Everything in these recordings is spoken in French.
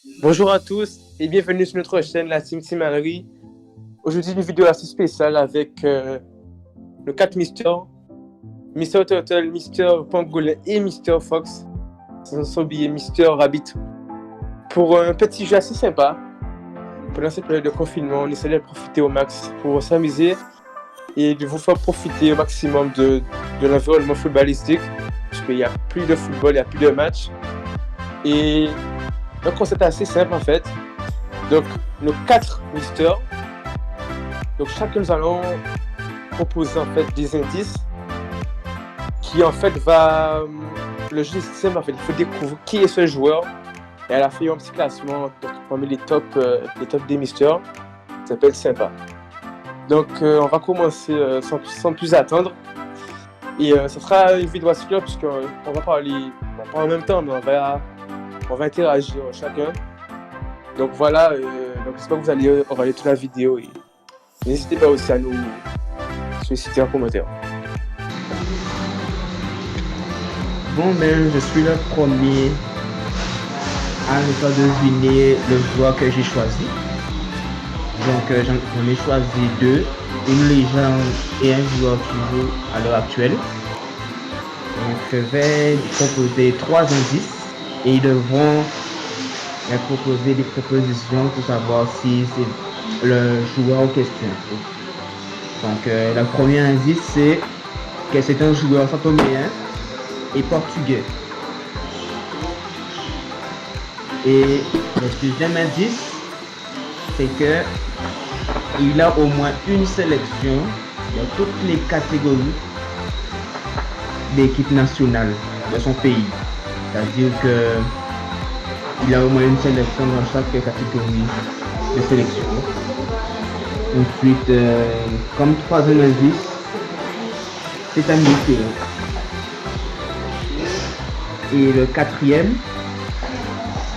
Bonjour à tous et bienvenue sur notre chaîne, la Team Timanerie. Aujourd'hui, une vidéo assez spéciale avec nos 4 mystères, Mr. Turtle, Mr. Pangolin et Mr. Fox. Ce sont oubliés Mr. Rabbit. Pour un petit jeu assez sympa, pendant cette période de confinement, on essaie de profiter au max pour s'amuser et de vous faire profiter au maximum de l'environnement footballistique, parce qu'il n'y a plus de football, il n'y a plus de matchs. Et le concept est assez simple en fait. Donc, nos 4 mystères. Donc, chacun nous allons proposer en fait des indices qui en fait va. Le jeu est simple en fait. Il faut découvrir qui est ce joueur. Et à la fin, il y a un petit classement parmi les top des mystères. Ça peut être sympa. Donc, on va commencer sans plus attendre. Et ça sera une vidéo assez claire puisqu'on va parler, pas en même temps, mais on va interagir chacun. Donc voilà, donc j'espère que vous allez regarder toute la vidéo et n'hésitez pas aussi à nous solliciter en commentaire. Bon ben, je suis le premier à ne pas deviner le joueur que j'ai choisi. Donc j'en ai choisi 2, une légende et un joueur qui joue à l'heure actuelle. Donc je vais proposer 3 indices et ils devront proposer des propositions pour savoir si c'est le joueur en question. Donc le premier indice c'est que c'est un joueur santoméen et portugais. Et le deuxième indice c'est que il a au moins une sélection dans toutes les catégories d'équipe nationale de son pays. C'est-à-dire que il a au moins une sélection dans chaque catégorie de sélection. Ensuite, comme troisième indice, c'est un milieu. Et le quatrième,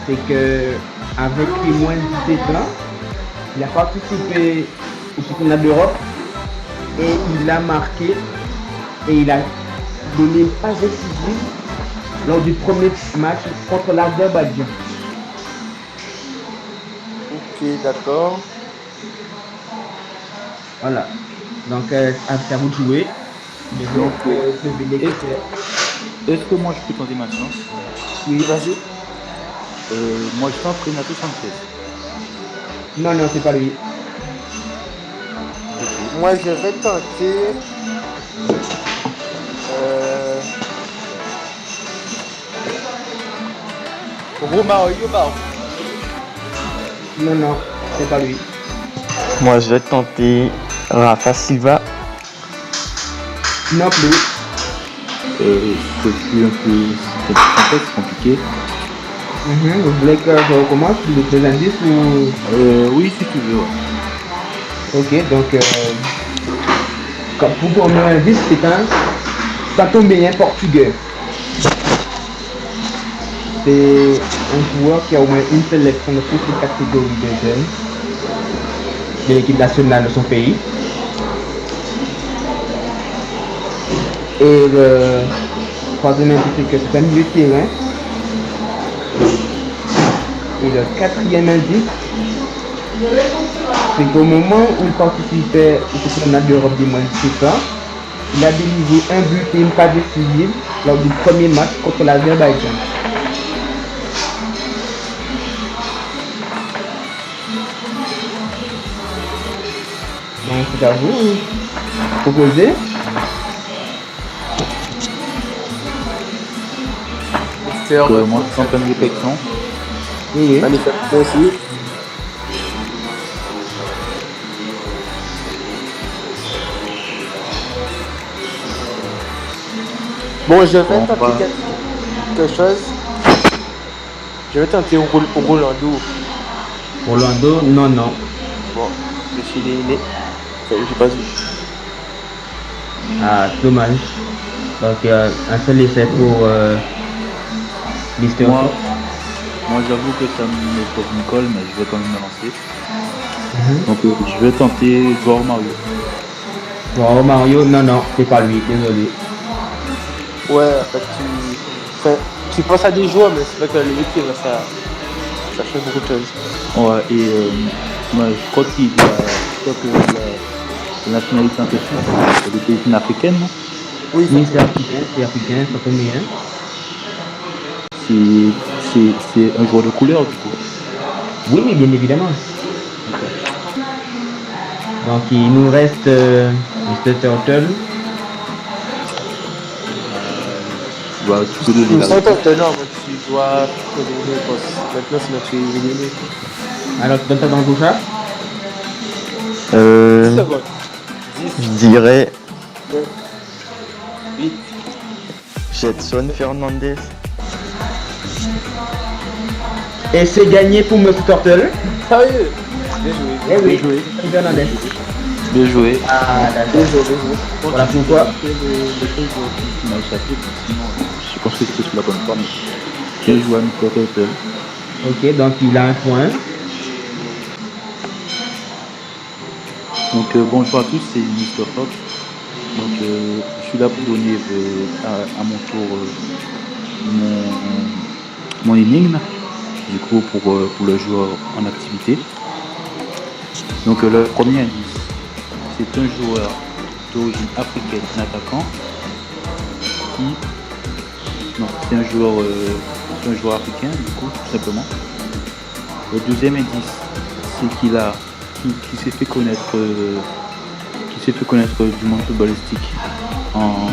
c'est que avec les moins de 17 ans, il a participé au championnat d'Europe et il a marqué et il a donné une passe décisive lors du premier match contre l'Azerbaïdjan. Ok, d'accord. Voilà. Donc, c'est à vous de jouer. Donc, est-ce que moi je peux tenter ma chance? Oui, vas-y. Moi je tente Renato Sanchez. Non, c'est pas lui. Moi, je vais tenter. Romario Barros. Non, c'est pas lui. Moi, je vais tenter Rafa Silva. Non plus. Je suis un peu. C'est compliqué. Vous voulez que je recommence les indices ou... Oui, si tu veux. Ouais. Ok, donc comme pour premier indice, c'est un santoméen portugais. C'est un joueur qui a au moins une sélection de toutes les catégories de jeunes de l'équipe nationale de son pays. Et le troisième indice, c'est que c'est un milieu de terrain. Et le quatrième indice, c'est qu'au moment où il participait au championnat d'Europe des moins de 17 ans, il a délivré un but et une passe décisive lors du premier match contre l'Azerbaïdjan. Donc c'est à vous proposer. Moi je tente une réflexion. Oui. Magnifique, moi aussi. Bon, je vais tenter quelque chose. Je vais tenter Rolando. Rolando, non. Bon, je suis éliminé. J'ai pas vu. Ah, dommage. Donc un seul essai pour Mister. Moi j'avoue que ça me colle, mais je vais quand même me lancer. Donc je vais tenter Joao Mario. Joao Mario, non, c'est pas lui, désolé. Ouais, en fait, tu penses à des joueurs, mais c'est vrai que le mec, ça ça change beaucoup de choses. Ouais, et moi, je crois que la nationalité en question, c'est d'origine africaine, non? Oui, Oui, c'est africain, ça peut mieux. C'est un joueur de couleur, du coup. Oui, mais bien évidemment. Donc il nous reste Mr. Turtle. Tu peux donner la Sans réponse. t'entraînant, tu dois poser une réponse. Maintenant, sinon tu es éliminé. Alors tu donnes ça dans le bouchard. 10 Je secondes. 10, dirais 9, 8. Jetson Fernandez. Et c'est gagné pour Mr. Turtle. Sérieux? Bien joué. Eh oui, Bien joué. Fernandez. Bien joué. Ah Bien d'accord. joué, bien joué. Voilà pourquoi. Lequel joueur qui m'a échappé, sinon je pense que c'était sur la bonne fois, mais bien joué à Mr. Turtle. Ok, donc il a un point. Donc bonjour à tous, c'est Mr. Fox. Donc je suis là pour donner à mon tour mon énigme, du coup pour le joueur en activité. Donc le premier indice, c'est un joueur d'origine africaine, un attaquant qui... Non, c'est un joueur africain, du coup, tout simplement. Le deuxième indice, c'est qui s'est fait connaître du monde footballistique en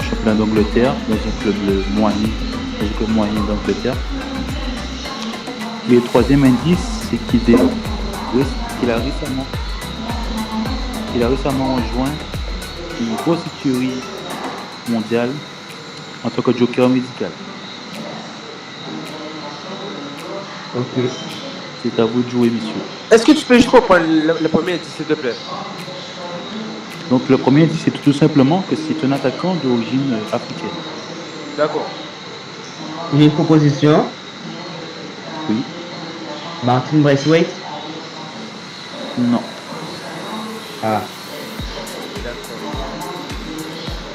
championnat d'Angleterre, dans un club moyen d'Angleterre. Et le troisième indice, c'est qu'il a récemment rejoint une grosse écurie mondiale en tant que joker médical. Ok. C'est à vous de jouer, messieurs. Est-ce que tu peux juste reprendre le premier indice, s'il te plaît? Donc le premier indice, c'est tout simplement que c'est un attaquant d'origine africaine. D'accord. J'ai une proposition. Oui. Martin Braithwaite. Non. Ah.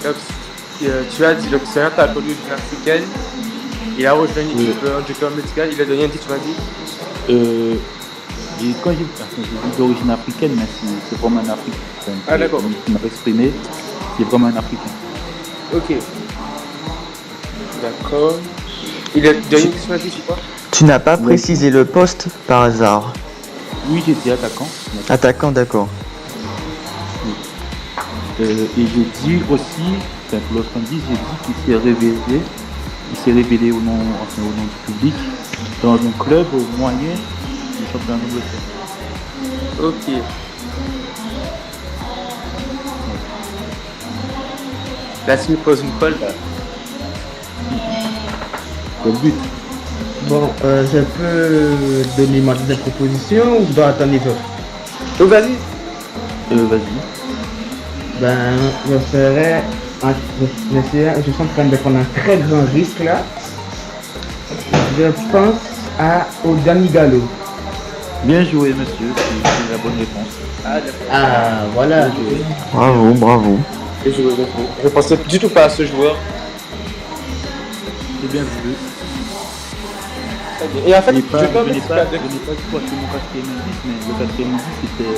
Donc, tu as dit que c'est un attaquant d'origine africaine. Il a rejoint une équipe en joker médical. Il a donné un titre, tu m'as dit? Et quand j'ai dit d'origine africaine, mais c'est vraiment un Africain. Ah, d'accord. Il m'a exprimé, c'est vraiment un Africain. Ok. D'accord. Il a donné une titre, tu sais pas? Tu n'as pas précisé le poste par hasard. Oui, j'ai dit attaquant. Attaquant, d'accord. Et j'ai dit aussi, lorsqu'on dit, j'ai dit qu'il s'est révélé au nom du public dans un club moyen du championnat d'Angleterre. Ok. Là, tu me poses une colle. Le but. Bon, je peux donner ma deuxième proposition ou je dois attendre les autres? Donc, vas-y. Vas-y. Ben, je suis en train de prendre un très grand risque là. Je pense au Danny Gallo. Bien joué, monsieur. C'est la bonne réponse. Ah, d'accord. Ah, voilà. Bien joué. Bravo, bravo. Bien joué, bien joué. Je pensais du tout pas à ce joueur. C'est bien vu. Très bien. Et en fait, Je n'ai pas joker dit médical. quoi c'est mon quatrième indice, mais le quatrième indice, c'était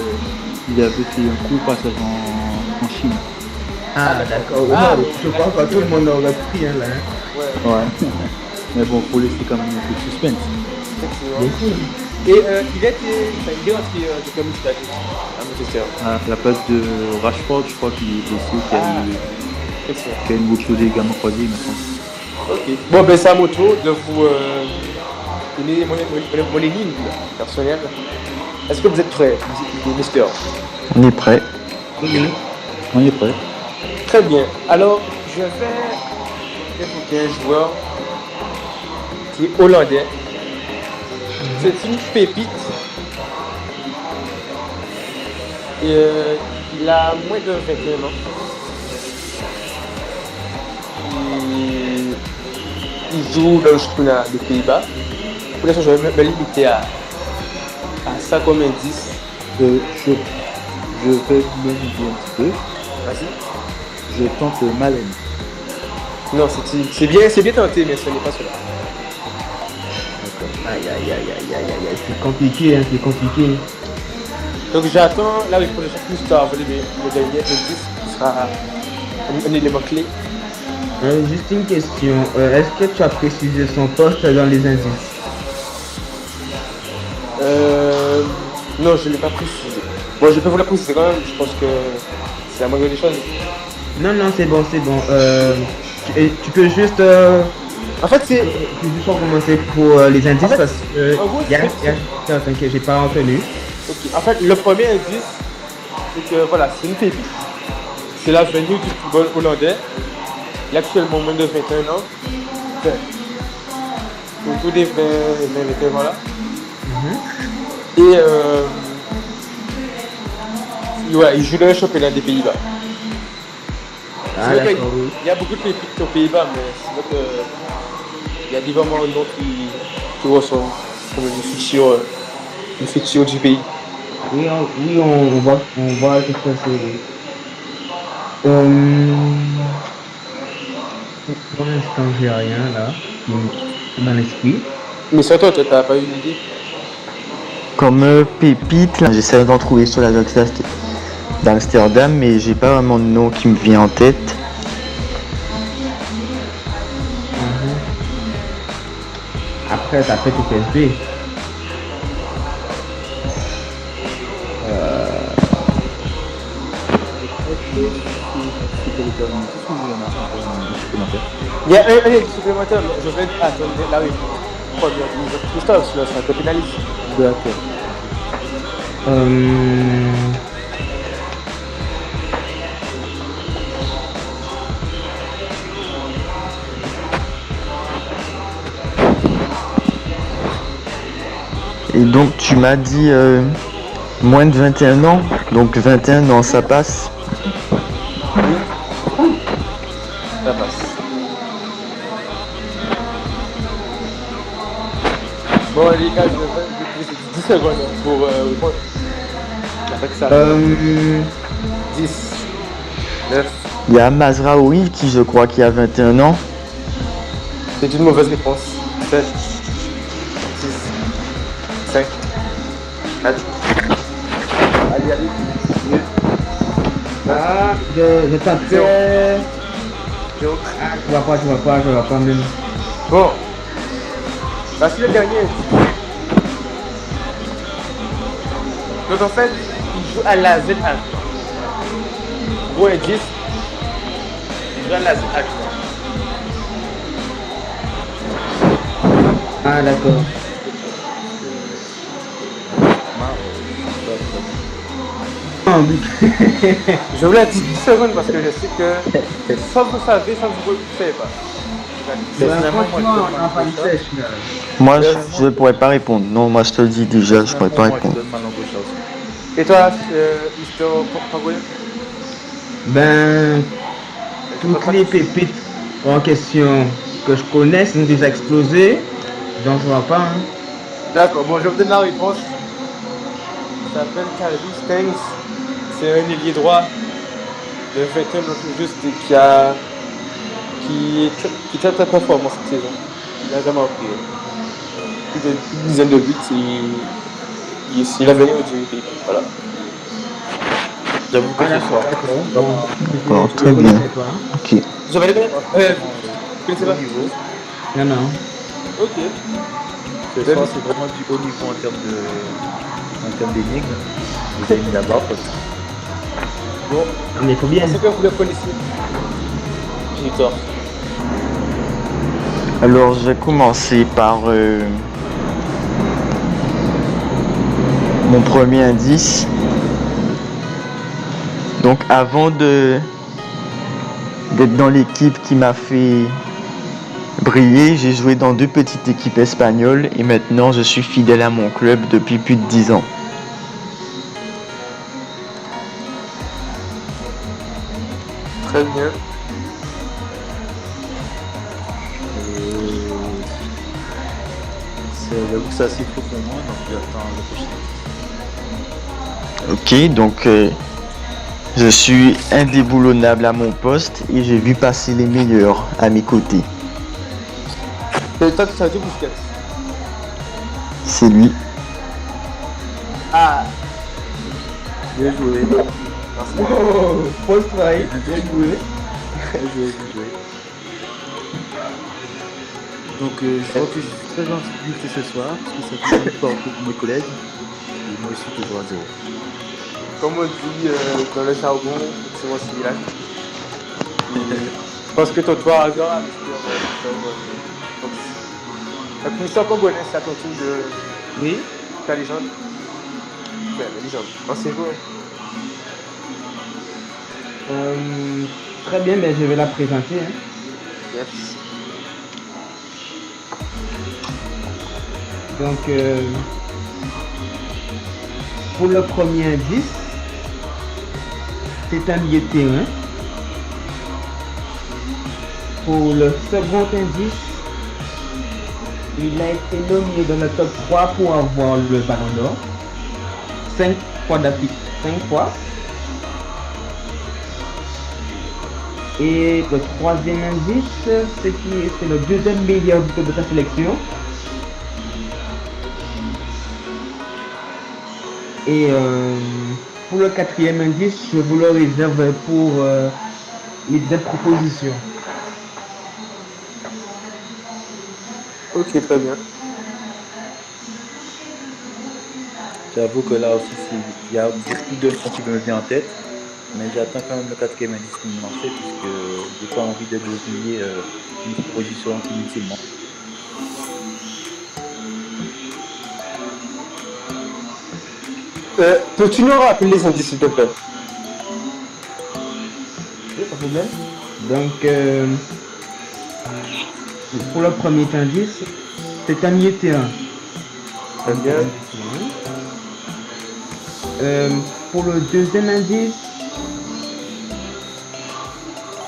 il avait fait un court passage en Chine. Ah, d'accord. Ah, Je pense que tout le monde aurait pris là. Ouais. Ouais. Mais bon, faut laisser quand même un peu de suspense. Effectivement. Et il est rentré joker médical à Manchester. À la place de Rashford, je crois qu'il est blessé, Excellent. qui a une bouche des gammes croisées, il me semble. Ok. Bon, ben c'est à mon tour de vous donner mon énigme personnelle. Est-ce que vous êtes prêts, Mister? On est prêt. On est prêt. Très bien. Alors, je vais évoquer un joueur qui est hollandais. C'est une pépite. Et il a moins de 21 ans. Il joue dans le championnat des Pays-Bas. Pour l'instant, je vais me limiter à ça comme indice. Je vais même dire un petit peu. Vas-y. Je tente Malen. Non, c'est bien tenté, mais ce n'est pas cela. D'accord. Aïe, aïe, aïe, aïe, aïe, aïe, aïe, c'est compliqué, hein, c'est compliqué. Donc j'attends là oui, pour le chaque Mister le dernier, le 10, qui sera un élément clé. Juste une question, est-ce que tu as précisé son poste dans les indices? Non, je ne l'ai pas précisé. Bon, je peux vous la préciser quand même, je pense que c'est la moindre des choses. Non, non, c'est bon, c'est bon. Tu peux juste... En fait, c'est. Tu juste pour commencer pour les indices En fait, parce que en gros, il y a c'est- certains que j'ai pas entendu. Ok. En fait, le premier indice, c'est que voilà, c'est une pépite. C'est l'avenir du football hollandais. Il a actuellement moins de 21 ans. Enfin, autour des 21 ans là. Et ouais, il joue dans le championnat des Pays-Bas. Ah, C'est vrai d'accord, oui. qu'il y a beaucoup de pépites aux Pays-Bas, mais c'est vrai que il y a différents noms qui ressortent comme une fiction du pays. Oui, on voit que ça c'est... Pour l'instant, j'ai rien là qui est dans l'esprit. Mais surtout, toi, t'as pas eu une idée? Comme pépite, là, j'essaie d'en trouver sur la Doxast d'Amsterdam, mais j'ai pas vraiment de nom qui me vient en tête. Après, t'as fait tout PSB. Il y a un indice supplémentaire, mais je vais attendre la réponse. Christophe, c'est un peu pénaliste. D'accord. Et donc tu m'as dit moins de 21 ans, donc 21 ans ça passe. Ça passe. Bon, les gars, je vais vous laisser 10 secondes pour répondre. Avec ça. 10, 9. Il y a Mazraoui qui je crois qui a 21 ans. C'est une mauvaise réponse. 7, 6, 5, 4. Allez, allez. 2. Ah, je t'appelle. Donc, Ah, je vois pas même. bon. Voici le dernier. Donc en fait, il joue à la Z1. Gros indice. Il joue à la Z1. Ah, d'accord. Ah, oui. Je vous l'ai dit 10 secondes parce que je sais que soit vous savez, soit vous ne savez pas. Franchement, on n'a pas une sèche là. Moi je pourrais pas répondre. Non, moi je te le dis déjà, je pourrais pas répondre. Et toi, Mister Pangolin? Ben, toutes les pépites en question que je connais sont déjà explosées, donc je vois pas. Hein. D'accord, bon, je vous donne la réponse. Il s'appelle Calvi Stengs. C'est un ailier droit de 21 ans tout juste qui est très très performant cette saison. Il a jamais pris plus d'une dizaine de buts. Il a venu du pays. Voilà. J'avoue que ce soir. D'accord, très bien. Ok. Vous avez les mêmes vous connaissez pas? Non, non. Ok. Ce soir, c'est vraiment du haut niveau en termes d'énigmes. Vous avez mis la barre. Bon, Mais il faut bien. c'est que vous le connaissez. J'ai tort. Alors je vais commencer par mon premier indice. Donc avant d'être dans l'équipe qui m'a fait briller, j'ai joué dans 2 petites équipes espagnoles et maintenant je suis fidèle à mon club depuis plus de 10 ans. Très bien. J'avoue que c'est assez faux pour moi, donc j'attends le prochain. Ok, donc je suis indéboulonnable à mon poste et j'ai vu passer les meilleurs à mes côtés. Et toi, tu as dit Busquets. C'est lui. Ah, Bien joué. oh, Paul Fry, bien joué. Bien joué, bien joué. Donc, je vois que je suis très gentil ce soir, parce que ça fait une fois pour mes collègues, et moi aussi toujours à 0. Comme on dit dans le jargon, c'est mon similaire. Je pense que ton toit a grave. Donc, Mister Congolais, c'est à ton tour de Oui. ta légende. Ouais, la légende. Ancien-vous. Très bien, mais je vais la présenter. Hein. Yes. Donc, pour le premier indice, c'est un milieu de terrain. Pour le second indice, il a été nommé dans le top 3 pour avoir le ballon d'or. 5 fois d'affilée. 5 fois. Et le troisième indice, c'est le deuxième meilleur buteur de sa sélection. Et pour le quatrième indice, je vous le réserve pour les deux propositions. Ok, très bien. J'avoue que là aussi, il y a beaucoup de gens qui me viennent en tête, mais j'attends quand même le quatrième indice pour me lancer, puisque j'ai pas envie de oublier une proposition inutilement. Peux-tu nous rappeler les indices, s'il te plaît? Oui, pas de problème. Donc, pour le premier indice, c'est un milieu de terrain. Très bien. Pour le deuxième indice,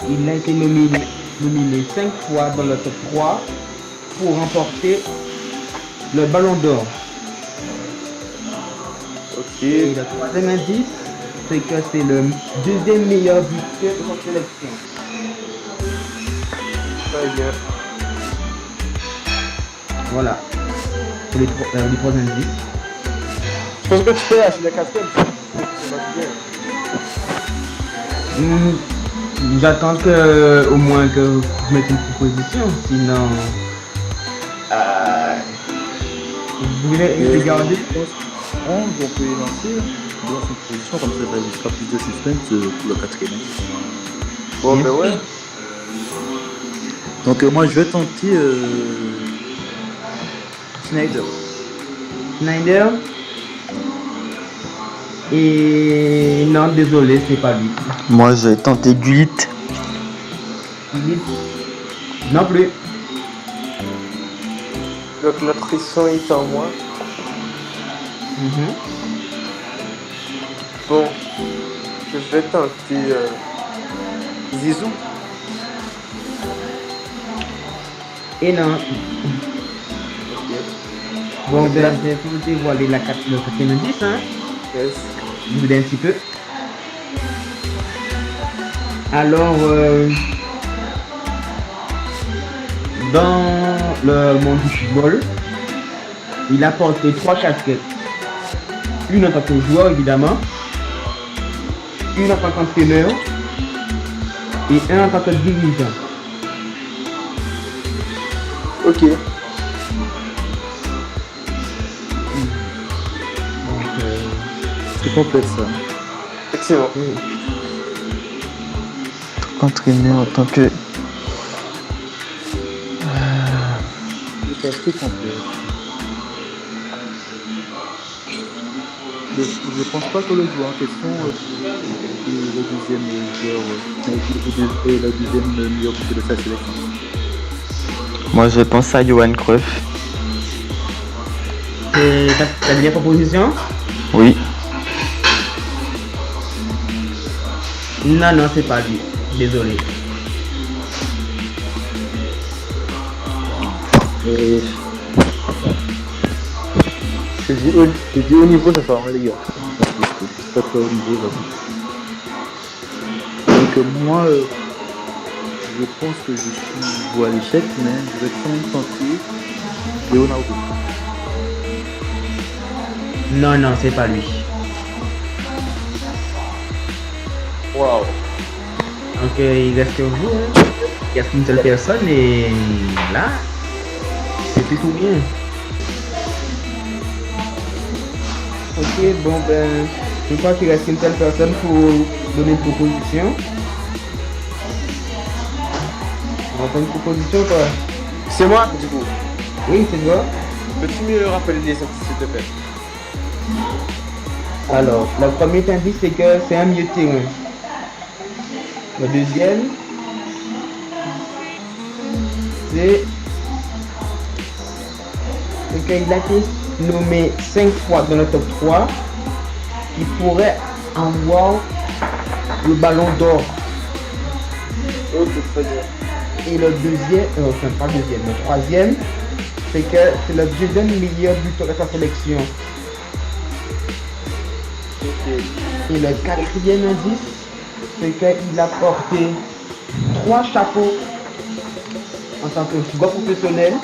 il a été nominé 5 fois dans le top 3 pour remporter le ballon d'or. Ok. Et le troisième indice, c'est que c'est le deuxième meilleur buteur de sa sélection. Très bien. Voilà. Pour les trois indices. Je pense que tu peux lâcher la quatrième. C'est pas bien. J'attends que au moins que vous mettez une proposition, sinon vous voulez les garder. 11, on peut les lancer dans une position, comme ça sera plus de suspense pour le quatrième indice. Bon, ben ouais. Donc moi je vais tenter Schneider. Schneider. Et non, désolé, c'est pas lui. Moi, j'ai tenté Gullit. Non plus. Donc notre son est en moi. Bon, je vais tenter Zizou. Et non. Bon, ben, je vais vous dévoiler le quatrième indice, hein. Yes. Je vous dis un petit peu. Alors, dans le monde du football, il a porté 3 casquettes. Une en tant que joueur, évidemment, une en tant qu'entraîneur et un en tant que dirigeant. Ok. Donc, C'est complexe ça. Excellent. Entraîneur en tant que. C'est assez complexe. Je pense pas que le joueur en question est le deuxième joueur et le deuxième meilleur buteur de sa sélection. Moi, je pense à Johan Cruyff. c'est ta dernière proposition? Oui. Non, non, c'est pas lui. Désolé. Et Je dis au niveau ce soir, hein, les gars. pas très haut niveau, j'avoue. Donc moi, je pense que je suis voué à l'échec, mais je vais quand même tenter Leonardo. Non, non, c'est pas lui. Waouh. Donc, il reste que vous. Hein. Il reste une seule personne et là, c'est tout bien. Ok, bon, ben, je crois qu'il reste une seule personne pour donner une proposition. On va faire une proposition, quoi. C'est moi, du coup. Oui, c'est toi. Peux-tu me rappeler les indices, s'il te plaît? Alors, le premier indice, c'est que c'est un milieu de terrain. Le deuxième, c'est qu'il a été nommé 5 fois dans le top 3 qui pourrait avoir le ballon d'or. Ok, très bien. Et le deuxième, enfin pas le deuxième, le troisième, c'est que c'est le deuxième meilleur buteur de sa sélection. Ok. Et le quatrième indice, c'est qu'il a porté 3 chapeaux en tant que joueur professionnel,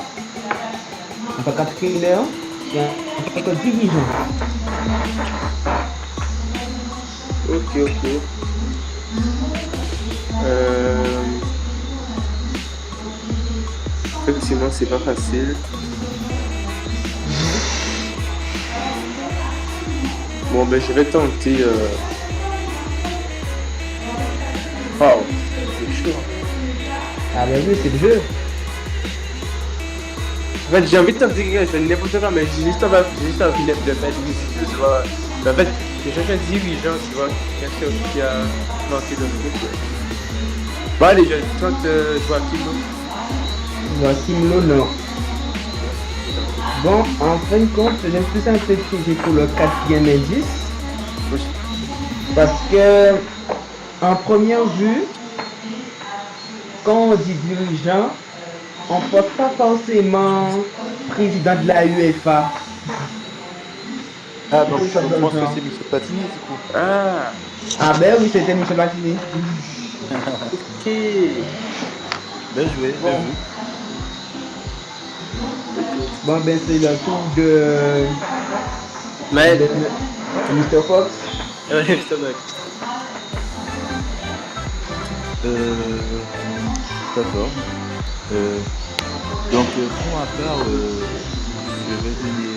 en tant qu'entraîneur et en tant que dirigeant. Ok. Effectivement, c'est pas facile. Bon, ben, je vais tenter. Waouh, c'est chaud. Ah ben oui, c'est le jeu. En fait, j'ai envie de tenter quelque chose, n'importe quoi, mais j'ai juste envie de faire difficile, tu vois. Mais en fait, j'ai cherché un dirigeant, tu vois, quelqu'un qui a lancé le truc. Bon, allez, je tente Joachim. Joachim Lono. Bon, en fin de compte, j'aime plus un peu piégé pour le quatrième indice. Parce que, en première vue, quand on dit dirigeant, on ne pense pas forcément président de la UEFA. Ah, donc Oui, je ça donne pense que genre. c'est Michel Platini, du coup. Ah, Ah ben oui, c'était Michel Platini. ok. Bien joué, bien vu. Bon ben c'est le tour de Mais, Mr. Fox. ouais, c'est vrai. D'accord. Donc, pour ma part, je vais donner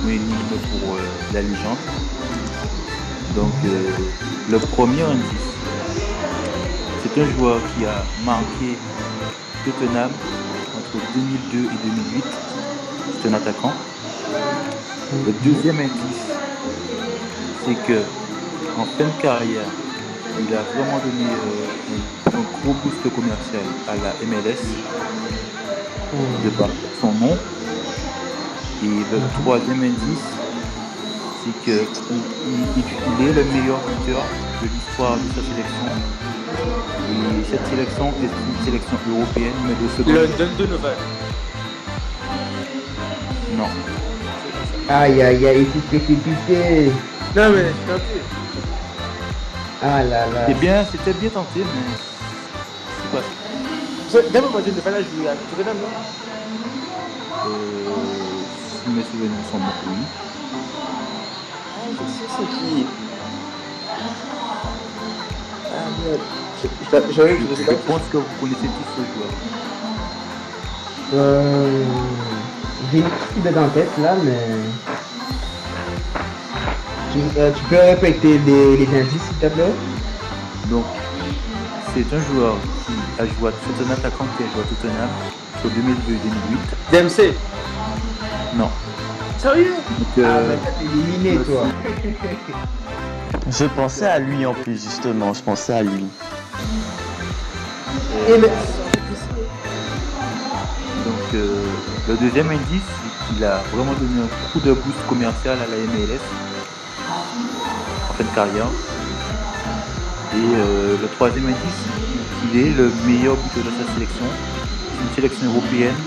une énigme pour la légende. Donc, le premier indice, c'est un joueur qui a marqué Tottenham entre 2002 et 2008. C'est un attaquant. Le deuxième indice, c'est que en fin de carrière, il a vraiment donné un gros boost commercial à la MLS de par son nom. Et le troisième indice, c'est qu'il est le meilleur buteur de l'histoire de sa sélection. Et cette sélection est une sélection européenne, mais de seconde. London Donovan. Non. Aïe aïe aïe, il s'est précipité. Non, mais je tenté. Ah là là. C'était bien tenté, mais c'est pas ça. D'abord, moi, je ne vais pas la jouer à Tottenham, non? Si mes souvenirs sont bons, oui. Ah, je sais c'est qui. Ah, merde. Je pense que vous connaissez tous ce joueur. J'ai une petite idée en tête là, mais tu peux répéter les indices s'il te plaît? Donc, c'est un joueur qui a joué, c'est un attaquant qui a joué à Tottenham entre 2002 et 2008. Dempsey. Non. Sérieux? Donc, Ah mais t'as éliminé toi. Je pensais à lui en plus, justement, je pensais à lui. Et mais... Donc, le deuxième indice, c'est qu'il a vraiment donné un coup de boost commercial à la MLS en fin de carrière. Et le troisième indice, c'est qu'il est le meilleur buteur de sa sélection. C'est une sélection européenne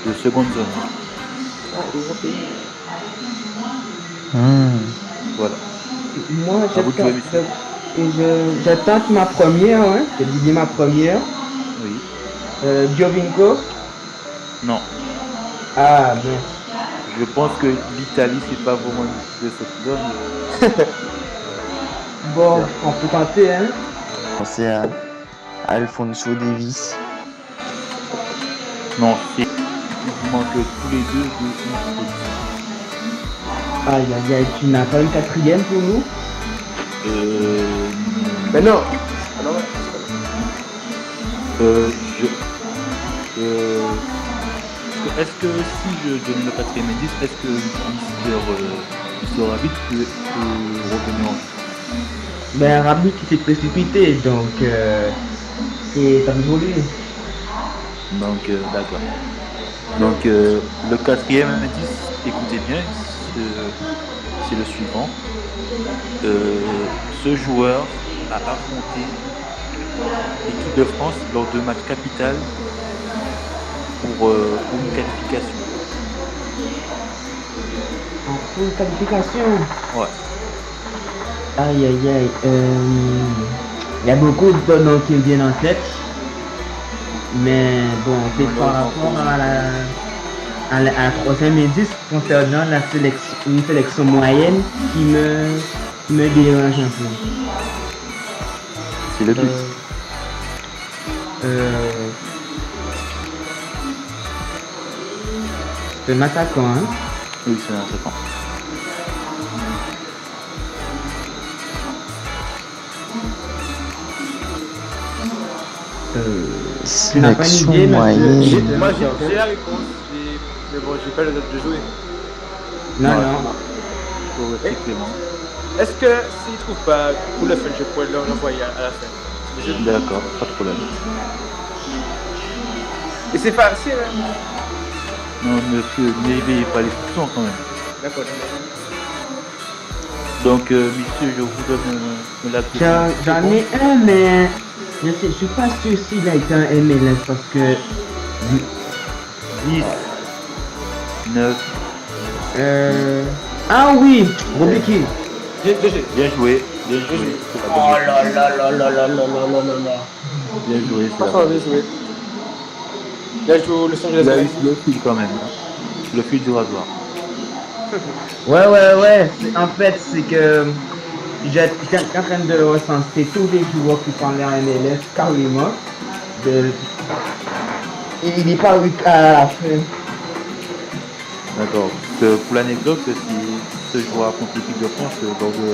de seconde zone. Ah, européen. Voilà. Moi À vous de jouer, monsieur. je tente ma première, hein. Je dis ma première. Oui. Giovinco. Non. Ah bien. Je pense que l'Italie, c'est pas vraiment de cette zone. Bon, on peut tenter, hein. C'est à Alphonso Davies. Non, c'est. Il manque tous les deux de une position. Aïe, aïe, aïe, tu n'as pas une quatrième pour nous? Mais non. Ah non, ouais, c'est pas grave. Est-ce que si je donne le quatrième indice, est-ce que Mister Rabbit peut revenir en jeu? Ben, Rabbit qui s'est précipité, donc c'est pas volé. Donc, d'accord. Donc, le quatrième indice, écoutez bien, c'est le suivant. Ce joueur a affronté l'équipe de France lors de matchs capital pour une qualification. Pour une qualification. Ouais. Aïe, aïe, aïe. Il y a beaucoup de noms qui me viennent en tête. Mais bon, c'est par rapport à la troisième indice concernant une sélection moyenne qui me dérange un peu. C'est le but. C'est un attaquant, hein. Oui, c'est un attaquant. Tu n'as pas une Sélection idée, monsieur? moyenne. Moi, j'ai la réponse. Mais bon, j'ai pas le droit de jouer. Non, Ouais. non. Faut rester clément. Est-ce que s'il trouve pas, pour le fun, je pourrais l'envoyer à la fin? D'accord, pas de problème. Et c'est facile, hein? Non, monsieur, n'éveillez pas les soupçons quand même. D'accord. Donc, monsieur, je vous donne la J'en ai un, mais je suis pas sûr s'il a été un MLS parce que 10, 9, ah oui, Robiki. J'ai. bien joué, bien joué. Oh là là là là là là là là là là. Bien joué, c'est Franchement, la bien joué. Là, je joue le Los Angeles Vous avez eu Galaxy. le fil quand même, hein. Le fil du rasoir. Ouais. En fait, c'est que j'étais en train de recenser tous les joueurs qui parlaient en MLS carrément. Et il n'est pas eu à la fin. D'accord. Pour l'anecdote, si ce joueur contre l'équipe de France lors de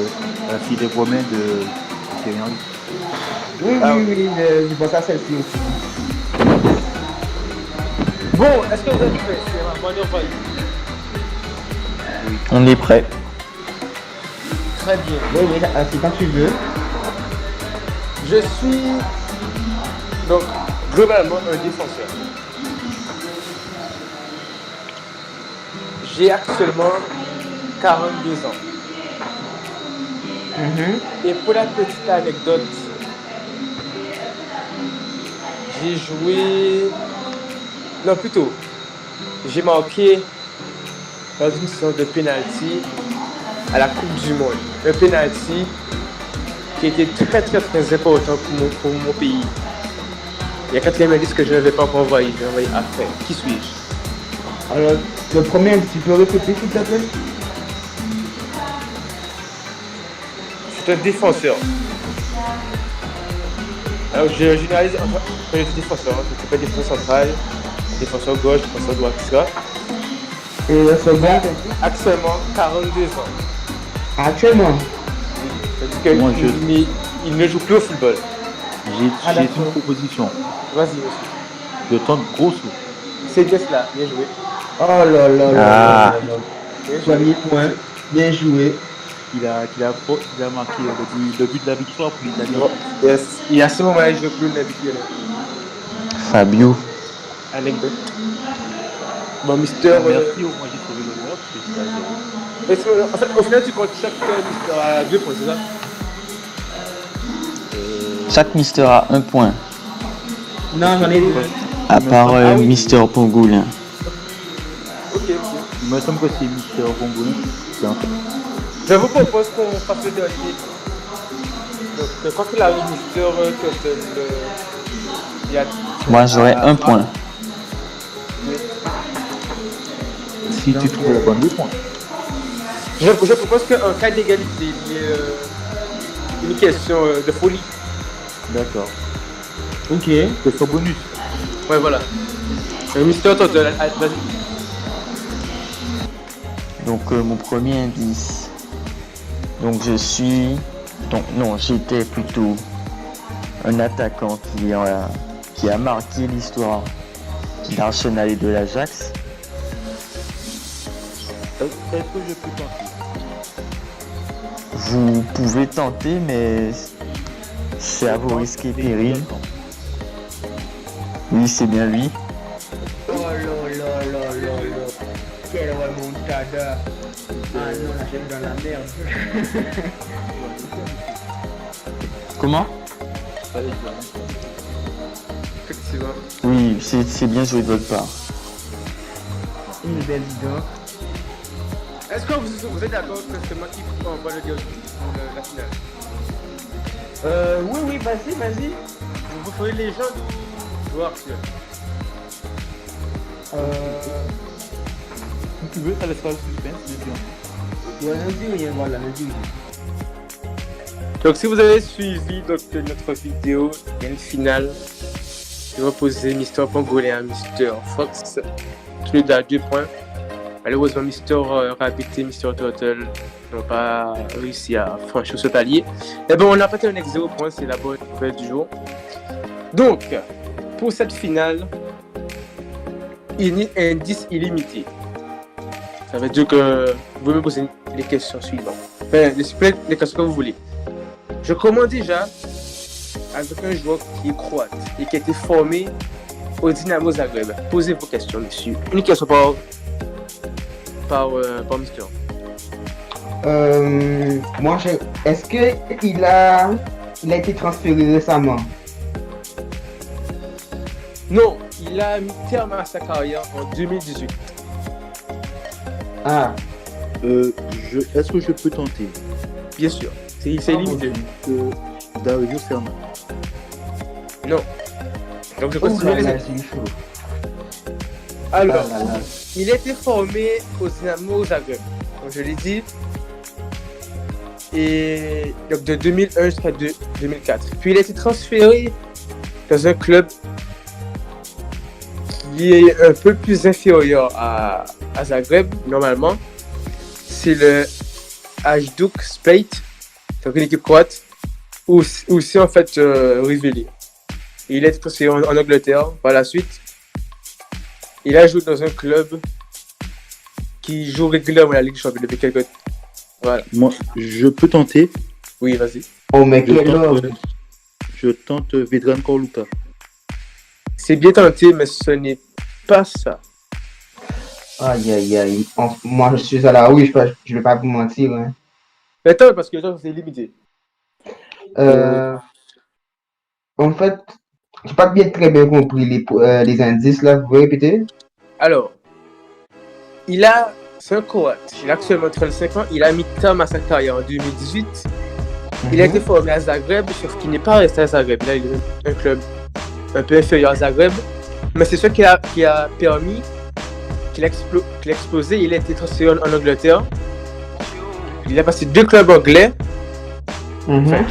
la file romaine de Thierry Henry. Oui, je pense à celle-ci aussi. Bon, est-ce que vous êtes prêts? C'est ma bonne envoyée. On est prêt. Très bien. Oui, c'est quand tu veux. Je suis donc globalement un défenseur. J'ai actuellement 42 ans. Et pour la petite anecdote, j'ai joué. Non, plutôt, j'ai marqué dans une sorte de penalty à la Coupe du Monde. Un penalty qui était très important pour mon pays. Il y a quatrième indice que je n'avais pas encore envoyé. Je vais envoyer après. Qui suis-je? Alors, le premier, tu peux répéter s'il te plaît? Je suis un défenseur. Alors, je généralise quand je dis défenseur. Je ne fais pas défenseur central, défenseur gauche, défenseur droit, etc. Et le second? Actuellement, 42 ans. Actuellement? C'est-à-dire Moi, il ne joue plus au football. J'ai d'accord. une proposition. Vas-y, monsieur. De tente gros sous. C'est bien cela. Bien joué. Oh là là là là Ah. là là. Bien joué. Premier point. Bien joué. Il a marqué le but de la victoire pour l'Italie. Bon, yes. Et à ce moment-là, je ne joue plus l'habitude. Fabio. Anecdote. Bon, Mister. Merci, au moins j'ai trouvé l'honneur, parce que j'étais à 0. En fait, au final, tu comptes chaque Mister à 2 points, c'est ça? Chaque Mister a un point. Non, j'en ai deux. À part Ah oui. Mister Pongoulin. Ok. Il me semble que c'est Mister Bongoulin. C'est un fait. Je vous propose qu'on fasse le dernier. Donc, quoi qu'il arrive, Mister Turtle, il y a. Moi j'aurais un point. si tu trouves la bonne réponse. Je propose qu'en cas d'égalité, il y ait une question de folie. D'accord. Ok. Question bonus. Ouais, voilà. Mister Total, vas-y. Donc mon premier indice. Donc je suis. Donc non, j'étais plutôt un attaquant qui a marqué l'histoire d'Arsenal et de l'Ajax. Est-ce que je peux tenter? Vous pouvez tenter, mais c'est à vos risques et périls. Oui, c'est bien lui. Oh là. Quelle remontada. Ah non, là, j'aime dans la merde. Comment? Effectivement. Oui, c'est bien joué de votre part. Une belle idée. Est-ce que vous êtes d'accord que c'est moi qui envoie le gars pour la finale? Oui, vas-y. Vous ferez les gens du joueur actuel. Si tu veux, ça laissera le suspense, mais bien. Ouais, ne dis rien, voilà, ne dis rien. Donc si vous avez suivi notre vidéo, il y a une finale qui va opposer Mister Pangolin à Mister Fox. Tous les deux à 2 points. Malheureusement, Mister Rabbit et Mister Turtle n'ont pas réussi à franchir ce palier. Mais bon, on a fait un ex 0 points, c'est la bonne nouvelle du jour. Donc, pour cette finale, il y a un indice illimité. Ça veut dire que vous pouvez me poser les questions suivantes. Enfin, les questions que vous voulez. Je commence déjà avec un joueur qui est croate et qui a été formé au Dynamo Zagreb. Posez vos questions, messieurs. Une question par Mister. Moi, est-ce qu'il a été transféré récemment? Non, il a mis terme à sa carrière en 2018. Ah. Est-ce que je peux tenter? Bien sûr, c'est limité. Dario Serna. Non. Donc je Oh continue là les là, indices. c'est chaud. Alors, Ah là là. il a été formé au Dynamo Zagreb, comme je l'ai dit. Et donc de 2001 jusqu'à 2004. Puis il a été transféré dans un club qui est un peu plus inférieur à Zagreb, normalement. C'est le Hajduk Split, donc une équipe croate, aussi en fait révélé. Il a été transféré en Angleterre par la suite. Il a joué dans un club qui joue régulièrement la Ligue des Champions depuis quelques temps. Voilà. Moi, je peux tenter. Oui, vas-y. Oh, mais quel homme! Je tente Vedran Korluka. C'est bien tenté, mais ce n'est pas ça. Aïe. Moi, je suis à la rue, je vais pas vous mentir. Hein. Mais attends, parce que le temps, c'est limité. En fait, j'ai pas très bien compris les indices là, vous pouvez répéter? Alors, c'est un Croate. Il a actuellement 35 ans. Il a mis terme à sa carrière en 2018. Il a été formé à Zagreb, sauf qu'il n'est pas resté à Zagreb. Là, il est un club un peu inférieur à Zagreb. Mais c'est ça qui a permis qu'il a explosé. Il a été transféré en Angleterre. Il a passé 2 clubs anglais. Enfin,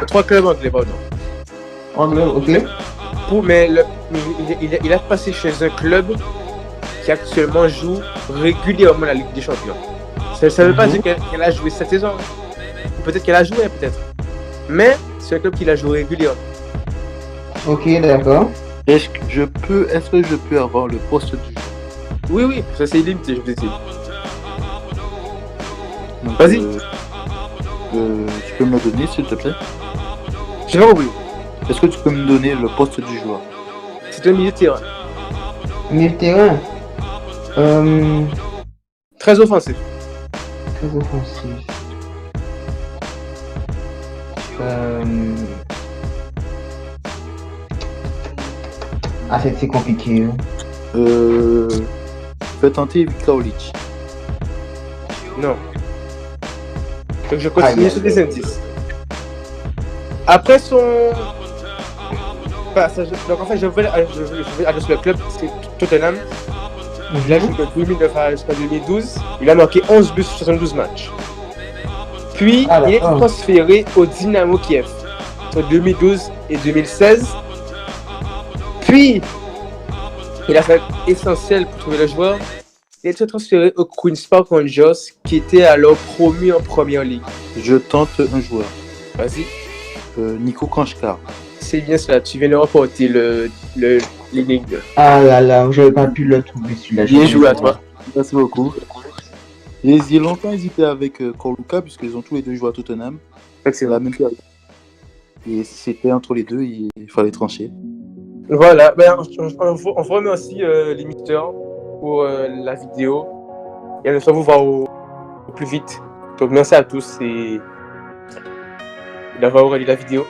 3 clubs anglais, pardon. Anglais, ok. Mais il a passé chez un club qui actuellement joue régulièrement la Ligue des Champions. Ça ne veut pas dire qu'elle a joué cette saison. Peut-être qu'elle a joué, peut-être. Mais c'est un club qui a joué régulièrement. Ok, d'accord. Est-ce que je peux avoir le poste du jeu? Oui, ça c'est illimité, je vous ai dit. Donc, Vas-y. Tu peux me le donner, s'il te plaît? J'ai pas compris. Est-ce que tu peux me donner le poste du joueur? C'est un milieu de terrain. Milieu de terrain. Très offensif. Très offensif. Ah, c'est compliqué. Hein. Fais tenter Viktor Olic. Non. Donc je continue sur les indices. Après son passage, donc en fait je vais aller sur le club, c'est Tottenham. Il a joué de 2009 jusqu'à 2012. Il a marqué 11 buts sur 72 matchs. Puis, Ah, il est d'accord. transféré au Dynamo Kiev entre 2012 et 2016. Puis, il a fait essentiel pour trouver le joueur. Il a été transféré au Queen's Park Rangers, qui était alors promu en première ligue. Je tente un joueur. Vas-y, Nico Kanchkar. c'est bien cela. Tu viens de remporter l'énigme. Ah là là, j'aurais pas pu le trouver celui-là. Bien joué à toi. Merci beaucoup. Et j'ai longtemps hésité avec Corluka, puisqu'ils ont tous les deux joué à Tottenham. C'est Excellent. la même période. Et c'était entre les deux, il fallait trancher. Voilà, on vous remercie les misters pour la vidéo. Et on espère vous voir au plus vite. Donc merci à tous et d'avoir regardé la vidéo.